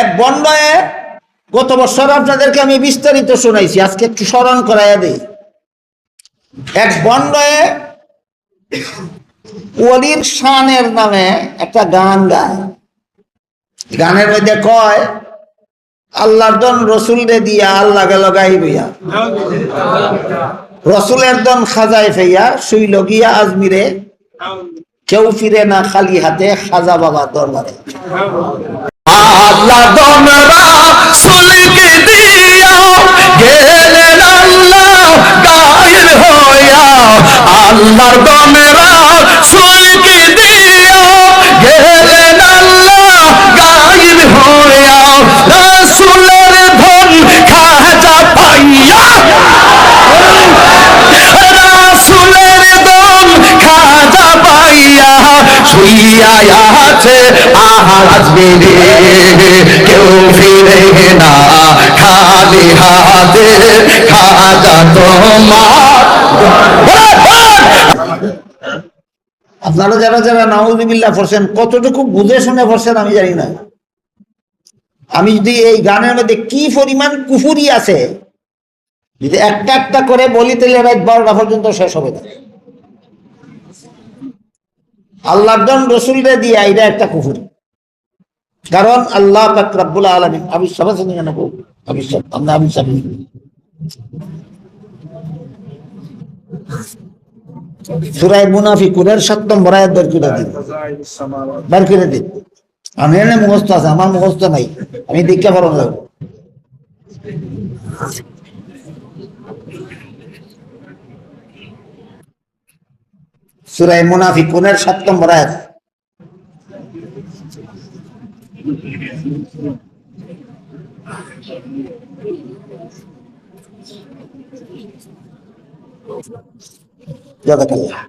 এক বন্ডয়ে গত বছর আপনাদেরকে আমি বিস্তারিত শোনাইছি, আজকে একটু স্মরণ করাইয়া দিই। এক বন্ডয়ে ওলির শানের নামে একটা গান গায়। গানের মধ্যে কয়, আল্লাহর দন রসুল রে দিয়া আল্লাহ গেল গাই বইয়া, রসুলের দন খাজায় ফেইয়া শুইল গিয়া আজমিরে, কেউ ফিরে না খালি হাতে খাজা বাবা দরবারে। আল্লাহ দন রাসূলকে দিয়া গেলেন আল্লাহ গায়েব হইয়া, আল্লাহর দন রাসূলকে দিয়া গেলেন আল্লাহ গায়েব হইয়া, রাসূলের ধন খাজা পাইয়া, রাসূলের ধন খাজা পাইয়া শুইয়া আছে আজমিরে, কেউ ফিরে না খালি হাতে খাজা তোমার। আপনারা যারা যারা নাউযুবিল্লাহ পড়ছেন কতটুকু বুঝে শুনে পড়ছেন আমি জানি না। আমি যদি এই গানের মধ্যে কি পরিমাণ কুফুরি আছে যদি একটা একটা করে বলি তাহলে রাত 12টা পর্যন্ত শেষ হবে না। আল্লাহর দন রসুলরে দিয়া এটা একটা কুফুরি, কারণ আল্লাহ পাক রব্বুল আলামিন আবিষ্কার আছেন কেন আবিষ্কার আমরা আবিষ্কার সূরা মুনাফিকুনের 7 নম্বর আয়াত বের করে দিন। আমি এনে মুখস্থ আছে, আমার মুখস্থ নাই, আমি দীক্ষা পালন লাগবো। সূরা মুনাফিকুনের 7 নম্বর আয়াত। জাযাকাল্লাহ।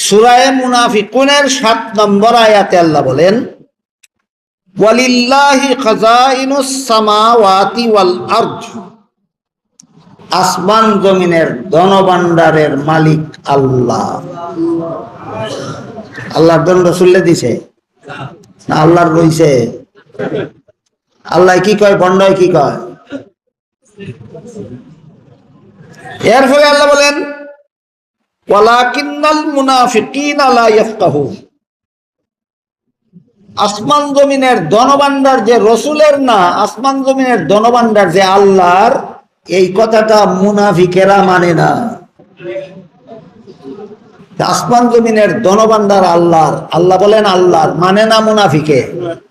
সূরা মুনাফিকুনের 7 নম্বর আয়াতে আল্লাহ বলেন, ওয়ালিল্লাহি খাযাইনুস সামাওয়াতি ওয়াল আরদ, আসমান জমিনের ধনভাণ্ডারের মালিক আল্লাহ। আল্লাহর দন রসুললে দিছে না আল্লাহর রইছে? আল্লাহ কি কয়, বন্ডয় কি কয়? এর ফলে আল্লাহ বলেন, ওয়ালাকিন্নাল মুনাফিকিনা লা ইয়াফকাহুন, আসমান জমিনের ধনভাণ্ডার যে রসুলের না, আসমান জমিনের ধনভাণ্ডার যে আল্লাহর, এই কথাটা মুনাফিকেরা মানে না। আসমান জমিনের ধনভাণ্ডার আল্লাহর, আল্লাহ বলেন আল্লাহর, মানে না মুনাফিকে।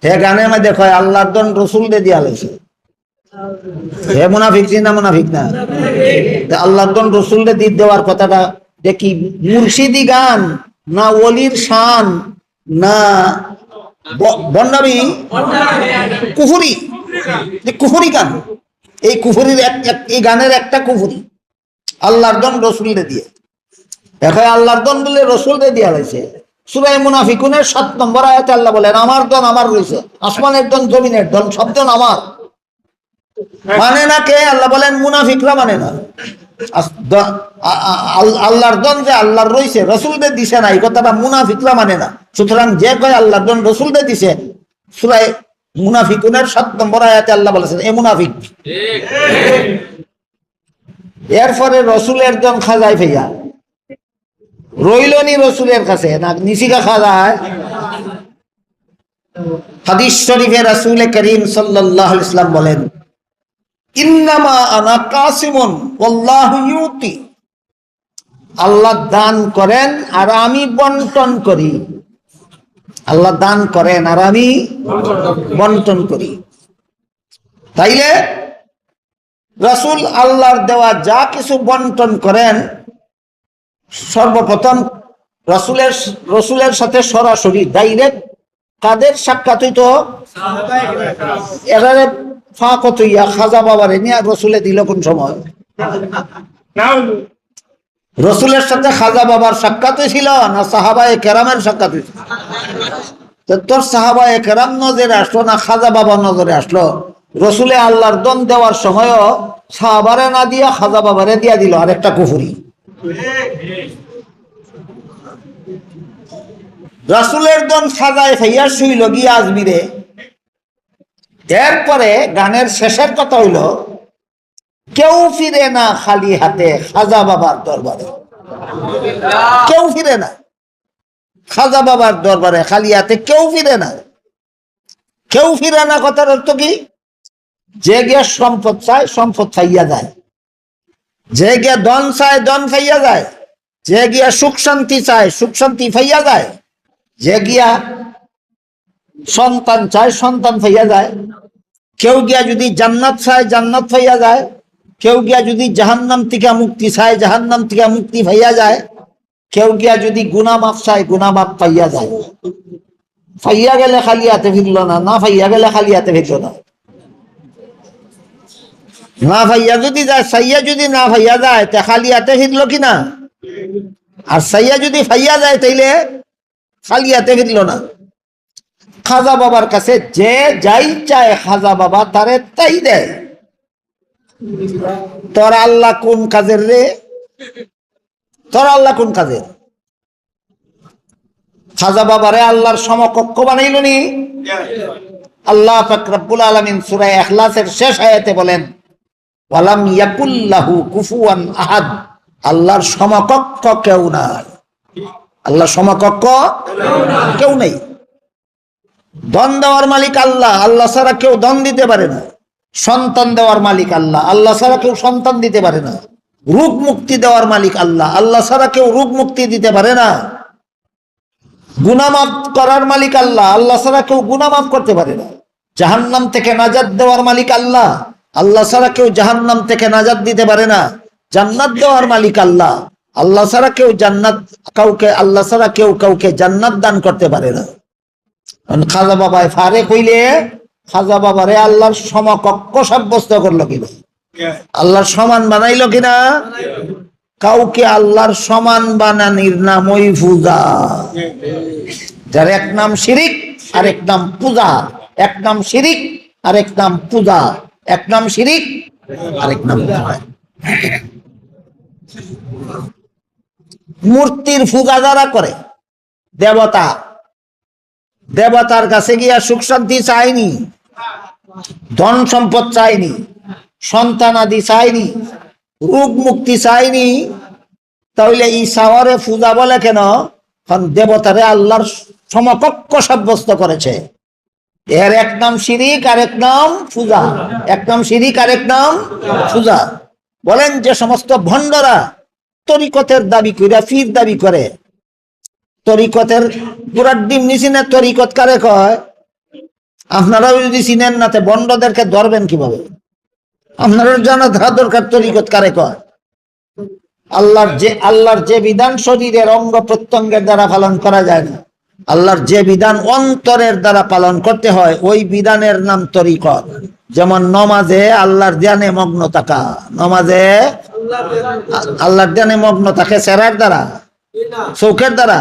হে গানের মধ্যে কয় আল্লাহর ধন রসুল দিয়ে দিয়া লাইছে, হে মুনাফিক না মুনাফিক না? আল্লাহর ধন রসুল দিয়ে দেওয়ার কথাটা দেখি মুর্শিদি গান না ওলির শান না বন্ডামি কুফুরি? কুফুরি গান, এই কুফুরির এই গানের একটা কুফুরি আল্লাহর দন রসুলরে দিয়ে। এখন আল্লাহর দন বলে রসুলরে দিয়া রয়েছে। সূরা মুনাফিকুনের 7 নম্বর আয়াতে আল্লাহ বলেন, আমার দন আমার রয়েছে, আসমানের দন জমিনের দন সব দন আমার। মানে না কে? আল্লাহ বলেন মুনাফিকরা মানে না। আল্লাহর দন যে আল্লাহর রয়েছে, রসুলদের দিছে না, এই কথাটা মুনাফিকরা মানে না। সুতরাং যে কয় আল্লাহর দন রসুলদের দিছে, সূরা মুনাফিকুনের 7 নম্বর আয়াতে আল্লাহ বলেছেন এ মুনাফিক। এরপরে রসুলের দন খাজায় ফেইয়া রইলনি রসুলের কাছে না নিশিকা খাজায়। হাদিস শরীফে রাসূল করিম সাল্লাল্লাহু আলাইহি ওয়াসাল্লাম বলেন, ইন্নামা আনা কাসিমুন ওয়াল্লাহু ইউতি, আল্লাহ দান করেন আর আমি বন্টন করি। আল্লাহ দান করেন আর আমি বন্টন করি। তাইলে রাসূল আল্লাহর দেওয়া যা কিছু বন্টন করেন, সর্বপ্রথম রসুলের সাথে সরাসরি ডাইরেক্ট কাদের সাক্ষাৎ হইতো? এরারে ফাঁকত হইয়া খাজা বাবারে নিয়ে রসুলে দিল কোন সময়? রসুলের সাথে খাজা বাবার সাক্ষাৎ হয়েছিল না সাহাবায়ে কেরামের সাক্ষাৎ হয়েছিল? তোর সাহাবায়ে কেরাম নজরে আসলো না খাজা বাবা নজরে আসলো? রসুলে আল্লাহর দন দেওয়ার সময়ও সাহাবারে না দিয়া খাজা বাবারে দিয়া দিল, আরেকটা কুফুরি। রসুলের দন খাজায় ফাইয়া শুইল গিয়া আজমিরে। এরপরে গানের শেষের কথা হইল, কেউ ফিরে না খালি হাতে খাজা বাবার দরবারে। কেউ ফিরে না খাজা বাবার দরবারে খালি হাতে, কেউ ফিরে না। কেউ ফিরে না কথার অর্থ কি? যে গিয়া সম্পদ চায় সম্পদ পাইয়া যায়, যে গিয়া ধন চায় ধন পাইয়া যায়, যে গিয়া সুখ শান্তি চায় সুখ শান্তি পাইয়া যায়, যে গিয়া সন্তান চায় সন্তান পাইয়া যায়। কেউ গিয়া যদি জান্নাত চায় জান্নাত পাইয়া যায়, কেউ গিয়া যদি জাহান্নাম থেকে মুক্তি চায় জাহান্নাম থেকে মুক্তি পাইয়া যায়, কেউ গিয়া যদি গুনাহ মাফ চায় গুনাহ মাফ পাইয়া যায়। পাইয়া গেলে খালি হাতে ফিরল না, না পাইয়া গেলে খালি হাতে ফিরল না। না ভাইয়া যদি যায়, সাইয়া যদি না ভাইয়া যায় তে খালি হাতে ফিরলো কিনা? আর সাইয়া যদি ভাইয়া যায় তাইলে খালি হাতে ফিরলো না। খাজা বাবার কাছে যে যাই চায় খাজা বাবা তারে তাই দেয়। তোর আল্লাহ কোন কাজের রে? তোর আল্লাহ কোন কাজের? খাজা বাবারে আল্লাহর সমকক্ষ বানাইল নি? আল্লাহ পাক রব্বুল আলামিন সূরা ইখলাসের শেষ আয়াতে বলেন, ওয়ালাম ইয়াকুল্লাহু কুফুয়ান আহাদ। আল্লাহর সমকক্ষ কেউ নাই। আল্লাহর সমকক্ষ কেউ নেই। ধন দেওয়ার মালিক আল্লাহ, আল্লাহ ছাড়া কেউ ধন দিতে পারে না। সন্তান দেওয়ার মালিক আল্লাহ, আল্লাহ ছাড়া কেউ সন্তান দিতে পারে না। রোগ মুক্তি দেওয়ার মালিক আল্লাহ, আল্লাহ ছাড়া কেউ রোগ মুক্তি দিতে পারে না। গুনাহ মাফ করার মালিক আল্লাহ, আল্লাহ ছাড়া কেউ গুনাহ মাফ করতে পারে না। জাহান্নাম থেকে নাজাত দেওয়ার মালিক আল্লাহ, আল্লাহ ছাড়া কেউ জাহান্নাম থেকে নাজাত দিতে পারে না। জান্নাত দেওয়ার মালিক আল্লাহ, আল্লাহ ছাড়া কেউ জান্নাত কাউকে, আল্লাহ ছাড়া কেউ কাউকে জান্নাত দান করতে পারে না। খাজা বাবায় ফারে কইলে খাজা বাবারে আল্লাহর সমকক্ষ সাব্যস্ত করলো কিনা? আল্লাহর সমান বানাইলো কিনা? কাউকে আল্লাহর সমান বানানির নামই পূজা। যার এক নাম শিরিক আর এক নাম পূজা, এক নাম শিরিক আর এক নাম পূজা, এক নাম শিরিক আরেক নাম পূজা। মূর্তির পূজা যারা করে, দেবতা, দেবতার কাছে গিয়া সুখ শান্তি চায়নি, ধন সম্পদ চায়নি, সন্তান আদি চায়নি, রোগ মুক্তি চায়নি, তাহলে এই সাওয়ারে পূজা বলে কেন? কারণ দেবতারে আল্লাহর সমকক্ষ সাব্যস্ত করেছে। এর এক নাম শিরিক আর এক নাম পূজা, এক নাম শিরিক আর এক নাম পূজা। বলেন যে সমস্ত ভণ্ডরা তরিকতের দাবি করে, ফির দাবি করে, তরিকতের পুরার ডিম নিছি না? তরিকত কারে কয়? আপনারাও যদি চিনেন না, ভণ্ডদেরকে ধরবেন কিভাবে? আপনারও জানা দরকার তরিকত কারে কয়। আল্লাহর যে বিধান শরীরের অঙ্গ প্রত্যঙ্গের দ্বারা পালন করা যায় না, আল্লাহর যে বিধান অন্তরের দ্বারা পালন করতে হয়, ওই বিধানের নাম তরিকত। যেমন নমাজে আল্লাহর ধ্যানে মগ্ন থাকা, নমাজে আল্লাহর ধ্যানে মগ্ন থাকে চেহারার দ্বারা, চোখের দ্বারা,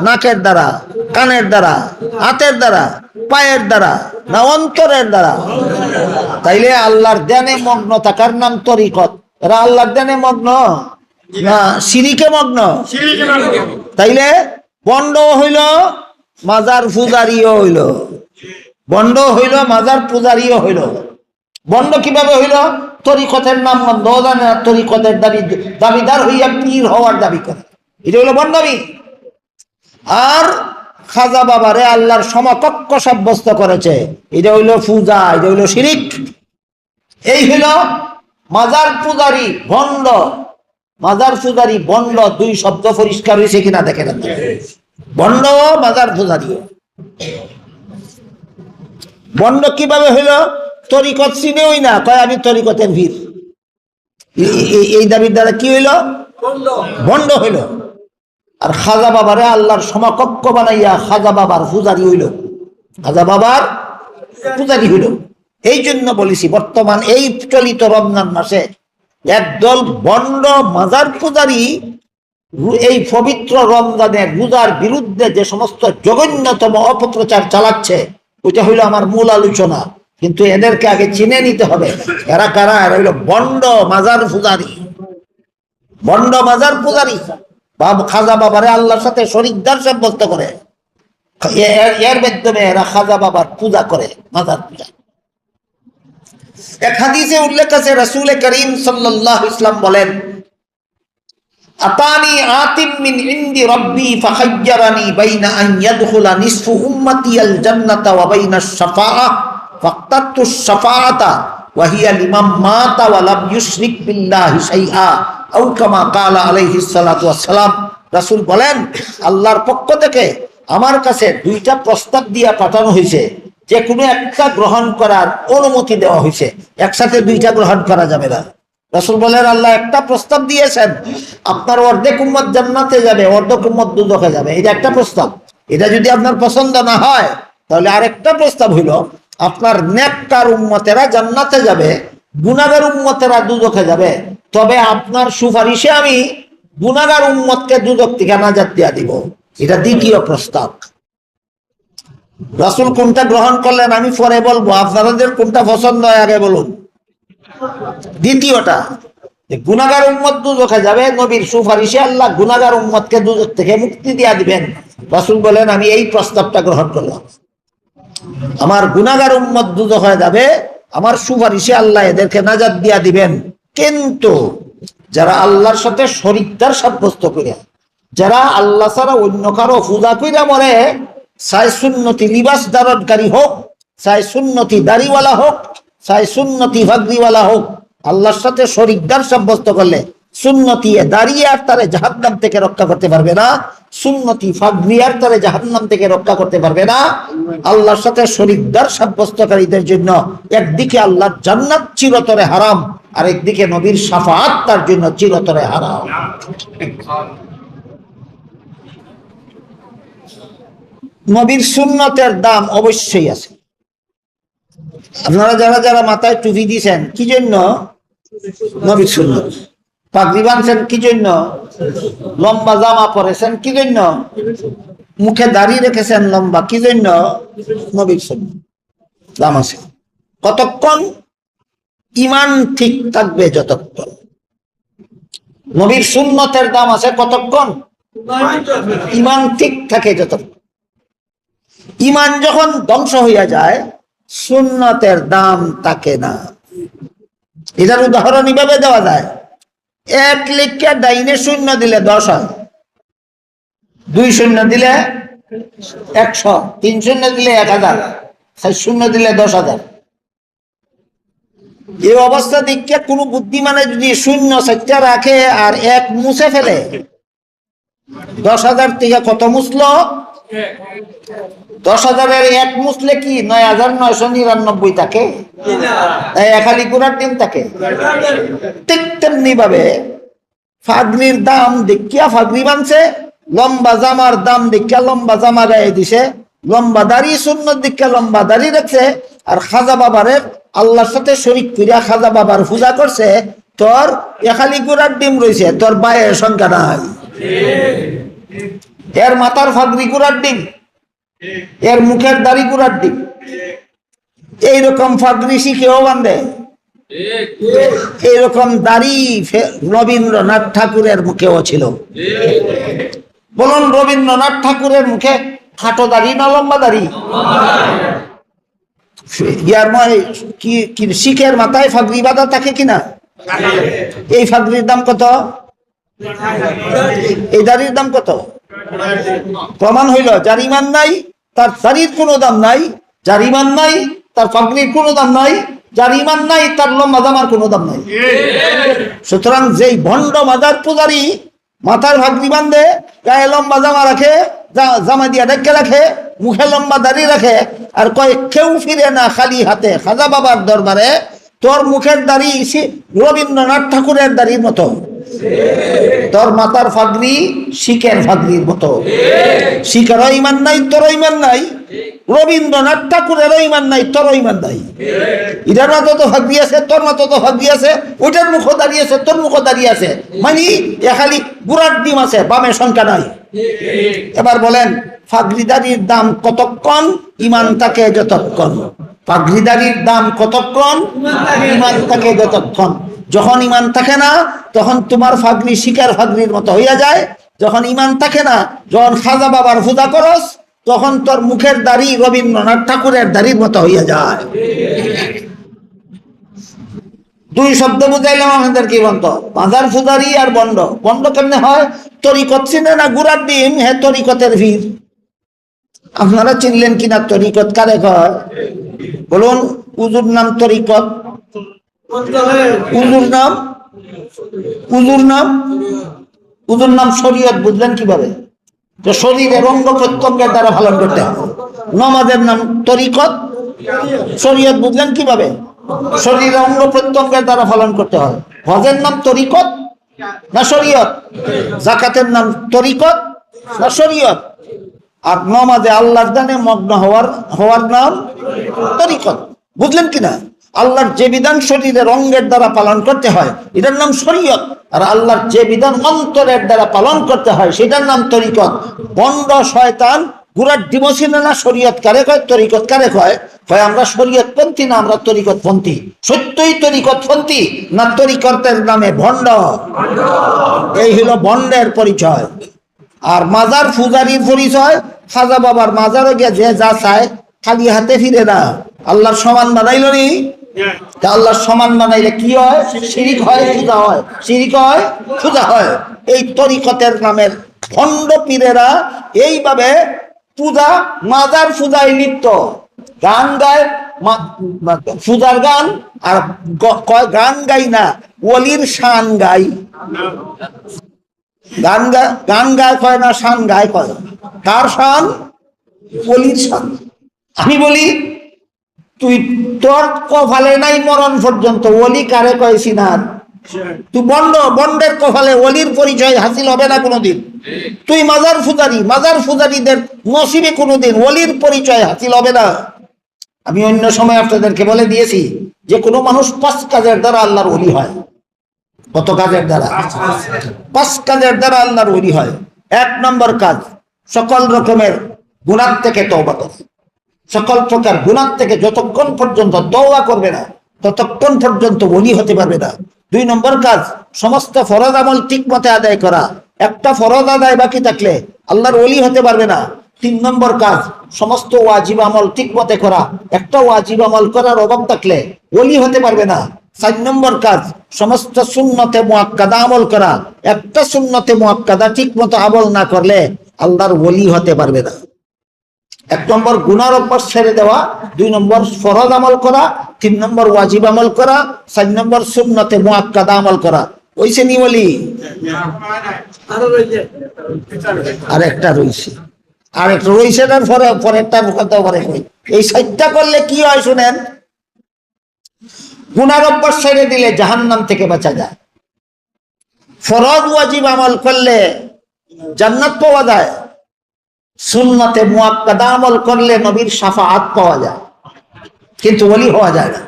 নাকের দ্বারা, কানের দ্বারা, হাতের দ্বারা, পায়ের দ্বারা না অন্তরের দ্বারা? তাইলে আল্লাহর ধ্যানে মগ্ন থাকার নাম তরিকত। এরা আল্লাহর ধ্যানে মগ্ন না শিরিকে মগ্ন? তাইলে বন্ড হইল মাজার পূজারিও হইল, বন্ড হইল মাজার পূজারিও হইল। বন্ড কিভাবে হইল? তরিকতের নাম বন্ধ জানে না, তরিকতের দাবিদার হইয়া পীর হওয়ার দাবি করে, এটা হইল বন্ডামি। আর খাজা বাবারে আল্লাহর সমকক্ষ সাব্যস্ত করেছে, এটা হইল পূজা, এটা হইল শিরিক। এই হইল মাজার পূজারি বন্ড। মাজার পূজারি বন্ড, দুই শব্দ পরিষ্কার হয়েছে কিনা দেখেন। বন্ড মাজার পূজারি। বন্ড কিভাবে হইল? তরিকত চিনেই না, কয় আমি তরিকতের ভিড়। এই দাবির দ্বারা কি হইল? বন্ড হইল। আর খাজা বাবারে আল্লাহর সমকক্ষ বানাইয়া খাজা বাবার পূজারি হইল, খাজা বাবার পূজারি হইল। এই জন্য বলেছি বর্তমান এই চলিত রমজান মাসে একদল বন্ড মাজার পূজারী এই পবিত্র রমজানের রোজার বিরুদ্ধে যে সমস্ত জঘন্যতম অপপ্রচার চালাচ্ছে, ওইটা হইলো আমার মূল আলোচনা। কিন্তু এদেরকে আগে চিনে নিতে হবে এরা কারা। এরা হইলো বন্ড মাজার পূজারী, বন্ড মাজার পূজারী। খাজা বাবারে আল্লাহর সাথে শরীকদার সাব্যস্ত করে, এর মাধ্যমে এরা খাজা বাবার পূজা করে, মাজার পূজা। এক হাদিসে উল্লেখ আছে, রাসূল করিম সাল্লাল্লাহু আলাইহি ওয়াসাল্লাম বলেন, আতানি আতিম মিন ইনদি রাব্বি ফাখায়্যারানি বাইনা আন ইয়াদখুলা নিসফু উম্মতি আল জান্নাতা ওয়া বাইনা আশ-শাফাআহ ফাক্তাতু আশ-শাফাআতা ওয়া হিয়া লিমান মাতা ওয়া লাম ইউশরিক বিল্লাহি শাইআ আও কামা ক্বালা আলাইহিস সালাতু ওয়াস সালাম। রাসূল বলেন, আল্লাহর পক্ষ থেকে আমার কাছে দুইটা প্রস্তাব দিয়া পাঠানো হয়েছে, যে কোনো একটা গ্রহণ করার অনুমতি দেওয়া হয়েছে, একসাথে দুইটা গ্রহণ করা যাবে না। রাসূল বলেন, আল্লাহ একটা প্রস্তাব দিয়েছেন, আপনার অর্ধেক উম্মত জান্নাতে যাবে, অর্ধেক উম্মত দুজখে যাবে। এটা একটা প্রস্তাব। এটা যদি আপনার পছন্দ না হয়, তাহলে আরেকটা প্রস্তাব হইল, আপনার নেককার উম্মতেরা জান্নাতে যাবে, গুনাহগার উম্মতেরা দুজখে যাবে। তবে আপনার সুপারিশে আমি গুনাহগার উম্মতকে দুজখ থেকে নাজাত দিয়া দিব। এটা দ্বিতীয় প্রস্তাব। রাসূল কোনটা গ্রহণ করলেন আমি পরে বলবো, আপনাদের কোনটা পছন্দ হয় আগে বলুন। দ্বিতীয়টা, গুনাহগার উম্মত দুজখে যাবে, নবীর সুপারিশে আল্লাহ গুনাহগার উম্মতকে দুজখ থেকে মুক্তি দিয়া দিবেন। রাসূল বলেন, আমি এই প্রস্তাবটা গ্রহণ করলাম। আমার গুনাহগার উম্মত দুজখে যাবে, আমার সুপারিশে আল্লাহ এদেরকে নাজাত দিয়া দিবেন। কিন্তু যারা আল্লাহর সাথে শরীকদার সাব্যস্ত করে, যারা আল্লাহ ছাড়া অন্য কারো পূজা কইরা মরে, চাই সুন্নতি লিবাস ধারণকারী হোক, চাই সুন্নতি দাড়িওয়ালা হোক, চাই সুন্নতি ভাগরিওয়ালা হোক, আল্লাহর সাথে শরীকদার সাব্যস্ত করলে সুন্নতি দাঁড়িয়ে আর তারে জাহান্নাম থেকে রক্ষা করতে পারবে না, সুন্নতি ফাগরি আর তারে জাহান্নাম থেকে রক্ষা করতে পারবে না। আল্লাহর সাথে শরীকদার সাব্যস্তকারীদের জন্য একদিকে আল্লাহর জান্নাত চিরতরে হারাম, আর একদিকে নবীর শাফাআত তার জন্য চিরতরে হারাম। নবীর সুন্নতের দাম অবশ্যই আছে। আপনারা যারা যারা মাথায় টুপি দিয়েছেন কি জন্য? নবীর সুন্নত। পাগড়ি বাঁধছেন কি জন্য? লম্বা জামা পরেছেন কি জন্য? মুখে দাড়ি রেখেছেন লম্বা কি জন্য? নবীর সুন্নত। দাম আছে। কতক্ষণ? ইমান ঠিক থাকবে যতক্ষণ। নবীর সুন্নতের দাম আছে কতক্ষণ? ইমান ঠিক থাকে যতক্ষণ। ইমান যখন ধ্বংস হইয়া যায়, সুন্নতের দাম থাকে না। এটার উদাহরণ এইভাবে দেওয়া যায়, এক লিখে ডাইনে শূন্য দিলে 10 হয়, 2 শূন্য দিলে 100, 3 শূন্য দিলে 1000, 4 শূন্য দিলে 10,000। এই অবস্থা দেখে কোন বুদ্ধিমানে যদি শূন্য 4টা রাখে আর 1 মুছে ফেলে, 10,000 থেকে কত মুছলো? 10,000-এর 1 মুছলে কি 9,999 থাকে? খালি গোড়ার ডিম থাকে। ঠিক তেমনি ভাবে ফাগরির দাম দেখিয়া ফাগরি বানছে, লম্বা জামার দাম দেখিয়া লম্বা জামা গায়ে দিছে, লম্বা দাড়ি সুন্নত দেখিয়া লম্বা দাড়ি রাখছে। আর খাজা বাবারের আল্লাহর সাথে শরীক করিয়া খাজা বাবার পূজা করছে, তোর খালি গোড়ার ডিম রয়েছে, তোর বায়ের সংখ্যা নাই। এর মাথার ফাগরি গোড়ার ডিম, এর মুখের দাড়ি গোড়ার ডিম। এইরকম ফাগরি শিখেও বান্ধে, এইরকম দাড়ি রবীন্দ্রনাথ ঠাকুরের মুখেও ছিল। বলুন, রবীন্দ্রনাথ ঠাকুরের মুখে খাটো দাড়ি না লম্বা দাড়ি? ইয়ার কি শিখের মাথায় ফাগরি বাঁধা থাকে কিনা? এই ফাগরির দাম কত? এই দাড়ির দাম কত? প্রমাণ হইল, যার ইমান নাই তার দাড়ির কোনো দাম নাই, যার ইমান নাই তার ফাগরির কোনো দাম নাই, যার ইমান নাই তার লম্বা জামার কোনো দাম নাই। সুতরাং যেই ভণ্ড মাজার পূজারী মাথার ফাগরি বান্ধে, গায়ে লম্বা জামা রাখে, জামা দিয়ে ঢেকে রাখে, মুখে লম্বা দাড়ি রাখে, আর কয় কেউ ফিরে না খালি হাতে খাজা বাবার দরবারে, তোর মুখের দাড়ি রবীন্দ্রনাথ ঠাকুরের দাড়ির মতো, তোর মাথার ফাগরি শিখের ফাগরির মতো। শিখেরও ইমান নাই, তোরও ইমান নাই, রবীন্দ্রনাথ ঠাকুরেরও ইমান নাই, তোরও ইমান নাই। এটার মতো তো ভাগ্যি আছে, তোর মতো তো ভাগ্যি আছে, ওইটার মুখ দাঁড়িয়ে আছে, তোর মুখ দাঁড়িয়ে আছে, মানে এ খালি বুড়ার ডিম আছে, বামে সংখ্যা নাই। এবার বলেন ফাগরিদারির দাম কতক্ষণ? ইমান থাকে যতক্ষণ। পাগড়িদারির দাম কতক্ষণ? ইমান থাকে যতক্ষণ। যখন ইমান থাকে না তখন তোমার ফাগড়ি শিকার ফাগড়ির মতো হইয়া যায়। যখন ইমান থাকে না, যখন খাজা বাবার পূজা করস, তখন তোর মুখের দাড়ি রবীন্দ্রনাথ ঠাকুরের দাড়ির মতো হইয়া যায়। দুই শব্দ বুঝাইলাম আমাদের কি বন্ধ, মাজার ফুজারি আর বন্ড। বন্ড কেমনে হয়? তরিকত চিনে না গুড়ার ডিম, হে তরিকতের ভিড়। আপনারা চিনলেন কিনা তরিকত কারে কয়? বলুন। উজুর নাম তরিকত, উজুর নাম, উজুর নাম, উজুর নাম শরীয়ত। বুঝলেন কিভাবে? যে শরীরের অঙ্গ প্রত্যঙ্গের দ্বারা পালন করতে হবে। নমাজের নাম তরিকত, শরীয়ত। বুঝলেন কিভাবে? শরীরের অঙ্গ প্রত্যঙ্গের দ্বারা পালন করতে হয়। হজের নাম তরিকত না শরীয়ত? যাকাতের নাম তরিকত না শরীয়ত? আর নমাজে আল্লাহর দানে মগ্ন হওয়ার নাম তরিকত। বুঝলেন কিনা? আল্লাহর যে বিধান শরীরের অঙ্গের দ্বারা পালন করতে হয় এটার নাম শরীয়ত, আর আল্লাহর যে বিধান অন্তরের দ্বারা পালন করতে হয় সেটার নাম তরিকত। বন্ড শয়তান গুড়ার ডিমোসিনে না শরীয়ত কারে কয়, তরিকত কারে কয়? কয় আমরা শরীয়ত পন্থী না আমরা তরিকত পন্থী। সত্যই তরিকত পন্থী না তরিকতের নামে ভণ্ড? এই হলো ভণ্ডের পরিচয়। আর মাজার ফুজারির পরিচয়, খাজা বাবার মাজারে গিয়ে যে যা চায় খালি হাতে ফিরে না। আল্লাহর সমান বানাইল নি? আল্লাহর সমান বানাইলে কি হয়? শিরিক হয়, পূজা হয়। শিরিক হয়, পূজা হয়। এই তরিকতের নামের ভণ্ড পীরেরা এইভাবে পূজা, মাজার পূজায় লিপ্ত। গান গায়, পূজার গান, আর কয় গান গাই না, ওলির শান গাই। গান গায় কয় না, শান গায় কয়। কার শান? ওলির শান। আমি বলি তুই তোর কপালে নাই মরণ পর্যন্ত ওলি কারে কয়েছি না? তুই বন্ড, বন্ডের কপালে ওলির পরিচয় হাসিল হবে না কোনোদিন। তুই মাজার ফুজারি, মাজার ফুজারিদের নসিবে কোনোদিন ওলির পরিচয় হাসিল হবে না। আমি অন্য সময় আপনাদেরকে বলে দিয়েছি যে কোনো মানুষ 5 কাজের দ্বারা আল্লাহর ওলি হয়। কত কাজের দ্বারা? 5 কাজের দ্বারা আল্লাহর ওলি হয়। 1 নম্বর কাজ, সকল রকমের গুনাহ থেকে তওবা করে। সকল প্রকার গুনাহ থেকে যতক্ষণ পর্যন্ত তওবা করবে না ততক্ষণ পর্যন্ত ওলি হতে পারবে না। 2 নম্বর কাজ, সমস্ত ফরজ আমল ঠিক মতে আদায় করা। একটা ফরজ আদায় বাকি থাকলে আল্লাহর ওলি হতে পারবে না। 3 নম্বর কাজ, সমস্ত ওয়াজিব আমল ঠিক মতে করা। একটা ওয়াজিব আমল করার অভাব থাকলে ওলি হতে পারবে না। 4 নম্বর কাজ, সমস্ত সুন্নতে মুআক্কাদা আমল করা। একটা সুন্নতে মুআক্কাদা ঠিক মতো আমল না করলে আল্লাহর ওলি হতে পারবে না। 1 নম্বর গুনার অভ্যাস ছেড়ে দেওয়া, 2 নম্বর ফরজ আমল করা, 3 নম্বর ওয়াজিব আমল করা, 4 নম্বর সুন্নতে মুআক্কাদা আমল করা। ওইছে নি ওলি? আর একটা রইছে, আর একটা রইছে না, পরেরটা কথা পরে কই। এই 4টা করলে কি হয় শুনেন। গুনার অভ্যাস ছেড়ে দিলে জাহান্নাম থেকে বাঁচা যায়। ফরজ ওয়াজিব আমল করলে জান্নাত পাওয়া যায়। সুন্নতে মুআক্কাদা আমল করলে নবীর শাফাআত পাওয়া যায়, কিন্তু ওলি হওয়া যায় না।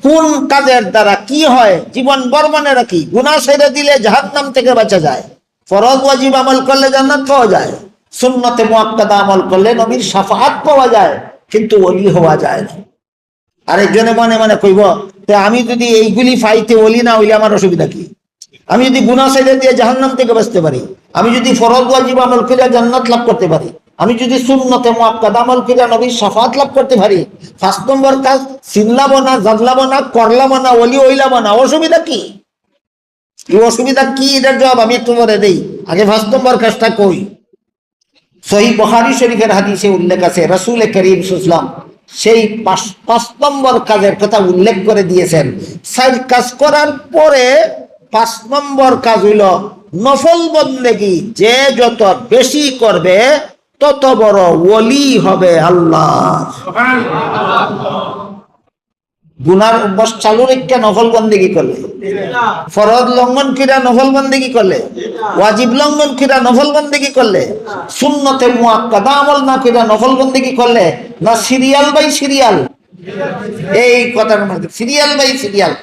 কোন কাজের দ্বারা কি হয়? জীবন বর্মনে রাখি। গুনাহ ছেড়ে দিলে জাহান্নাম থেকে বাঁচা যায়। ফরজ ওয়াজিব আমল করলে জান্নাত পাওয়া যায়। সুন্নতে মুআক্কাদা আমল করলে নবীর শাফাআত পাওয়া যায়, কিন্তু ওলি হওয়া যায় না। আরেকজনে মনে মনে কইব, আমি যদি এইগুলি ফাইতে ওলি না হইলে আমার অসুবিধা কি? আমি যদি গুনাহ ছেড়ে দিয়ে জাহান্নাম থেকে বাঁচতে পারি, আমি যদি ফরজ ওয়াজিব আমল করে জান্নাত লাভ করতে পারি, আমি যদি সুন্নতে মুআক্কাদা আমল করে নবীর শাফাআত লাভ করতে পারি, 5 নম্বর কাজ চিনলাম না, জানলাম না, করলাম না, ওলি হইলাম না, অসুবিধা কি? এই অসুবিধা কি? এটার জবাব আমি একটু পরে দেই। আগে 5 নম্বর কাজটা কই। সহিহ বুখারী শরীফের হাদিসে উল্লেখ আছে, রাসূল করিম সাল্লাল্লাহু আলাইহি ওয়াসাল্লাম সেই 5 নম্বর কাজের কথা উল্লেখ করে দিয়েছেন। 4 কাজ করার পরে 5 নম্বর কাজ হইল নফল বন্দেগী। যে যত বেশি করবে তত বড় ওলি হবে আল্লাহ। গুনার অভ্যাস চালু রেখে নফল বন্দেগী করলে, ফরজ লঙ্ঘন কিরা নফল বন্দেগী করলে, ওয়াজিব লঙ্ঘন কিরা নফল বন্দেগী করলে, সুন্নতে মুআক্কাদা আমল না কিরা নফল বন্দেগী করলে, না সিরিয়াল বাই সিরিয়াল, এই কথার মধ্যে সিরিয়াল বাই সিরিয়াল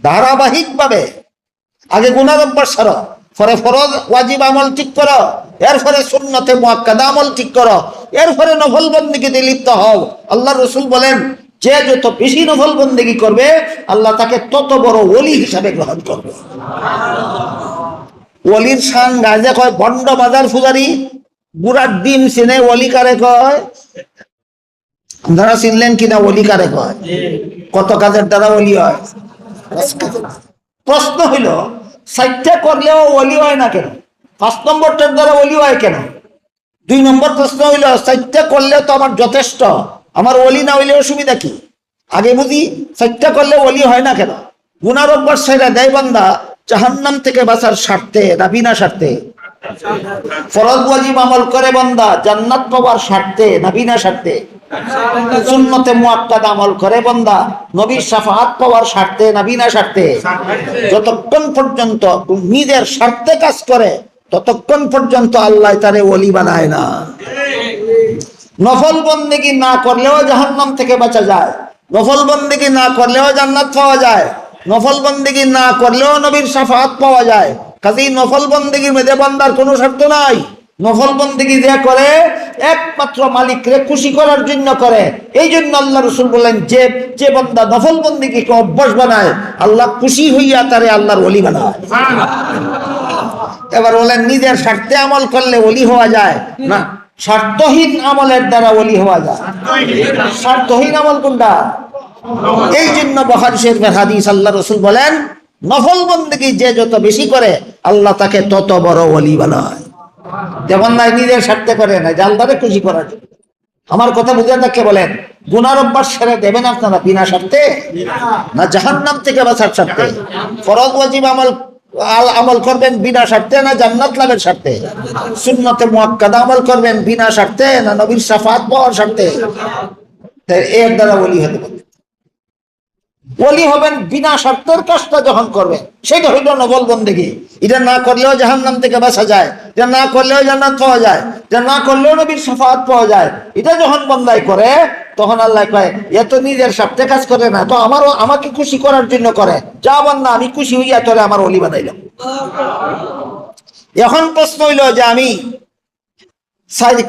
ধারাবাহিক ভাবে আগে গুনার অভ্যাস ছাড়ো, পরে ফরজ ওয়াজিব আমল ঠিক করো, এরপরে সুন্নতে মুআক্কাদা আমল ঠিক করো, এরপরে নফল বন্দেগীতে লিপ্ত হও। আল্লাহ রাসূল বলেন, যে যত বেশি নফল বন্দেগী করবে আল্লাহ তাকে তত বড় ওলি হিসাবে গ্রহণ করবে। ওলির শান গাজে কয় বন্ড বাজার ফুজারি, বুড়ার ডিম চিনে ওলি কারে কয়? আপনারা চিনলেন কিনা ওলি কারে কয়? কত কাজের দ্বারা ওলি হয়? প্রশ্ন হইল, সাইটটা করলেও ওলি হয় না কেন? 5 নম্বরটার দ্বারা ওলি হয় কেন? 2 নম্বর প্রশ্ন হইল, সাইটটা করলে তো আমার যথেষ্ট, আমার ওলি না হইলে অসুবিধা কি? আগে বুঝি সাইটটা করলে ওলি হয় না কেন? গুনার অভ্যাস ছেড়ে দেয় বান্দা জাহান্নাম থেকে বাঁচার স্বার্থে না বিনা স্বার্থে? ফরজ ওয়াজিব আমল করে বান্দা জান্নাত পাওয়ার স্বার্থে না বিনা স্বার্থে? সুন্নতে মুআক্কাদা আমল করে বান্দা নবীর শাফাআত পাওয়ার স্বার্থে না বিনা স্বার্থে? যতক্ষণ পর্যন্ত নিজের স্বার্থে কাজ করে ততক্ষণ পর্যন্ত আল্লাহ তারে ওলি বানায় না। নফল বন্দেগী না করলেও জাহান্নাম থেকে বাঁচা যায়, নফল বন্দেগী না করলেও জান্নাত পাওয়া যায়, নফল বন্দেগী না করলেও নবীর শাফাআত পাওয়া যায়। কাজেই নফল বন্দেগীর মধ্যে বান্দার কোনো স্বার্থ নাই। নফল বন্দেগী যে করে একমাত্র মালিককে খুশি করার জন্য করে। এই জন্য আল্লাহ রাসূল বলেন, যে যে বান্দা নফল বন্দেগীকে অভ্যাস বানায় আল্লাহ খুশি হইয়া তারে আল্লাহর ওলি বানায়। এবার বলেন, নিজের স্বার্থে আমল করলে ওলি হওয়া যায় না স্বার্থহীন আমলের দ্বারা ওলি হওয়া যায়? স্বার্থহীন আমল কোনটা? এই জন্য বুখারী শরীফের হাদিস, আল্লাহ রাসূল বলেন, নফল বন্দেগী যে যত বেশি করে আল্লাহ তাকে তত বড় ওলি বানায়। যেমন নাই নিজের স্বার্থে করে না, আল্লাহকে খুশি করার জন্য। আমার কথা বুঝে থাকলে বলেন, গুনার অভ্যাস ছেড়ে দেবেন আপনারা বিনা স্বার্থে না জাহান্নাম থেকে বাঁচার স্বার্থে? ফরজ ওয়াজিব আমল করবেন বিনা স্বার্থে না জান্নাত লাভের স্বার্থে? সুন্নতে মুআক্কাদা আমল করবেন বিনা স্বার্থে না নবীর শাফাআত পাওয়ার স্বার্থে? এর দ্বারা ওলি হতে পারে। ওলি হবেন বিনা স্বার্থের কাজটা যখন করবেন, সেটা হইল নফল বন্দেগী। এটা না করলেও জাহান্নাম থেকে বাঁচা যায়, এটা না করলেও জান্নাত পাওয়া যায়, এটা না করলেও নবীর শাফাআত পাওয়া যায়। এটা যখন বান্দাই করে তখন আল্লাহ কয়, এত নিজের স্বার্থে কাজ করে না, তো আমাকে খুশি করার জন্য করে। যা বান্দা, আমি খুশি হইয়া তোরে আমার ওলি বানাইলাম। এখন প্রশ্ন হইল যে আমি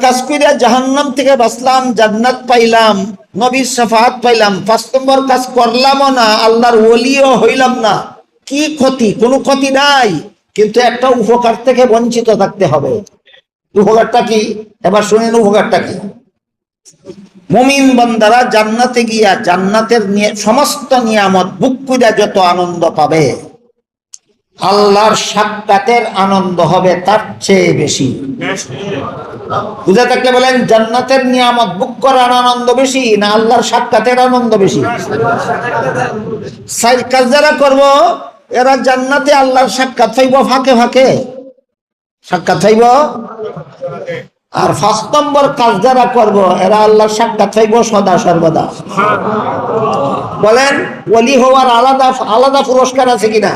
কাজ কইরা জাহান্নাম থেকে বাঁচলাম, জান্নাত পাইলাম, নবীর শাফাআত পাইলাম, 5 নম্বর কাজ করলামও না, আল্লাহর ওলিও হইলাম না, কি ক্ষতি? কোনো ক্ষতি নাই, কিন্তু একটা উপকার থেকে বঞ্চিত থাকতে হবে। উপকারটা কি? এবার শুনেন উপকারটা কি। মুমিন বান্দারা জান্নাতে গিয়া জান্নাতের সমস্ত নিয়ামত ভোগ কইরা যত আনন্দ পাবে, আল্লাহর সাক্ষাতের আনন্দ হবে তার চেয়ে বেশি। বুঝে থাকলে বলেন, জান্নাতের নিয়ামত ভোগ করার আনন্দ বেশি না আল্লাহর সাক্ষাতের আনন্দ বেশি? সাইড কাজ যারা করবো এরা জান্নাতে আল্লাহর সাক্ষাৎ পাইব ফাঁকে ফাঁকে, সাক্ষাৎ পাইব। আর 5 নম্বর কাজ যারা করবো এরা আল্লাহর সাক্ষাৎ পাইব সদা সর্বদা। বলেন, ওলি হওয়ার আলাদা আলাদা পুরস্কার আছে কিনা?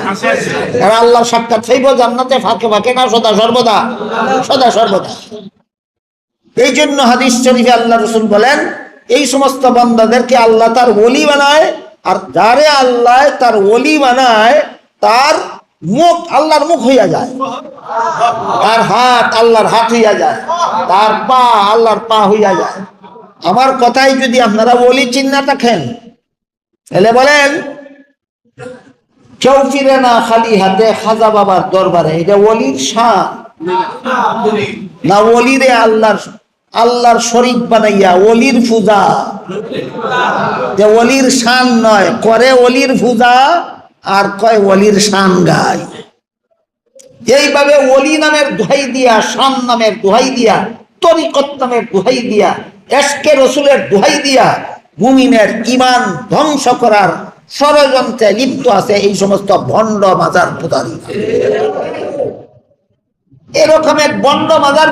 এরা আল্লাহর সাক্ষাৎ পাইব জান্নাতে ফাঁকে ফাঁকে না সদা সর্বদা? সদা সর্বদা। এই জন্য হাদিস শরীফে আল্লাহ রাসূল বলেন, এই সমস্ত বান্দাদেরকে আল্লাহ তার ওলি বানায়, আর যারে আল্লাহ তার ওলি বানায় তার মুখ আল্লাহর মুখ হইয়া যায়, তার হাত আল্লাহর হাত হইয়া যায়, তার পা আল্লাহর পা হইয়া যায়। আমার কথাই যদি আপনারা ওলি চিন্না থাকেন তাহলে বলেন, কেউ ফিরে না খালি হাতে খাজা বাবার দরবারে, এটা ওলির শান না? ওলিরে আল্লাহর শরীক বানাইয়া ওলির পূজা, যে ওলির শান নয়, করে ওলির পূজা আর কয় ওলির শান গায়। এইভাবে ওলি নামের দোহাই দিয়া, শান নামের দোহাই দিয়া, তরিকত নামের দোহাই দিয়া, এশকে রসুলের দোহাই দিয়া মুমিনের ঈমান ধ্বংস করার ষড়যন্ত্রে লিপ্ত আছে এই সমস্ত ভণ্ড মাজার পূজারী। এরকম এক ভণ্ড মাজার